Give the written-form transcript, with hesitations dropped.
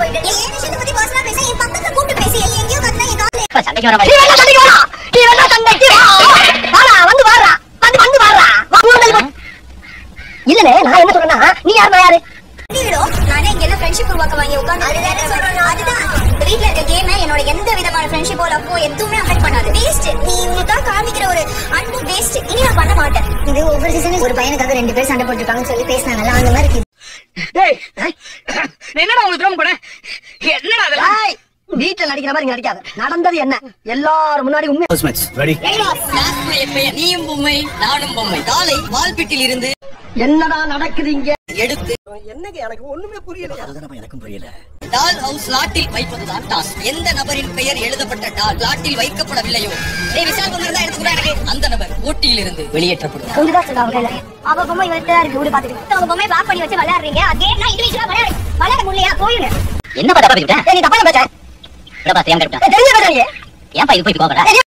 போயிட்டு நீ ஏன் விஷயத்தை பத்தி பர்சனலா பேச என் பக்கத்துல கூப்பிட்டு பேசி எங்கேயோ கத்தனா என் காதுல சண்டைக்கு வர மாதிரி நீ வேணா சண்டைக்கு வாடா வந்து வாடா வந்து வாடா இல்லனே நான் என்ன சொல்றேன்னா நீ யாரு நானே இங்க எல்லாம் ஃப்ரெண்ட்ஷிப் உருவாக்க வாங்கி உட்கார்ந்து அதுதான் வீட்ல இருக்க கேம் என்னோட எந்த விதமான ஃப்ரெண்ட்ஷிப்போ லவ்வோ எதுவுமே அஃபெக்ட் பண்ணாது. வேஸ்ட். நீ உனக்காக காமிக்கிற ஒரு அன்பு வேஸ்ட். இனி நான் பண்ண மாட்டேன். இது ஒவ்வொரு சீசனும் ஒரு பையனுக்காக 2 பேர் சண்டை போட்டுருப்பாங்கன்னு சொல்லி பேசினாங்கல்ல அந்த மாதிரி இருக்கு. டேய் என்னடா உங்களுக்கு ட்ரம் பண்ண என்னடா அதெல்லாம் வீட்டுல நடிக்கிற மாதிரி நடிக்காத. நடந்தது என்ன எல்லாரும் முன்னாடி உண்மை. நீயும் பொம்மை நானும் பொம்மை காலை வால்பிட்டில் இருந்து என்னடா நடக்குதுங்க எடுத்து என்னங்க எனக்கு ஒண்ணுமே புரியல. அதுதான் எனக்கும் புரியல. டால் ஹவுஸ் லாட்டில் வைப்பதுதான் டாஸ்க். எந்த நபரின் பெயர் எழுதப்பட்ட டால் லாட்டில் வைக்கப்படவில்லையோ விசால் பொம்மை தான் எடுத்துக்கூடாது அந்த நபர் போட்டியில் இருந்து வெளியேற்றப்படும். அவ பொம்மை இவர்கிட்ட இருக்கு ஊடு பாத்துட்டு அவங்க பொம்மை பாக் பண்ணி வச்சு விளையாடுறீங்க. அதே நான் இண்டிவிஜுவலா விளையாட முடியலையா போயிடு. என்ன தப்பா பேசிட்டேன். நீ தப்பா பேச. பிரபா சேம் கரெக்ட்டா. தெரிஞ்ச பேசுறீங்க. ஏன்பா இது போய் கோவப்பட?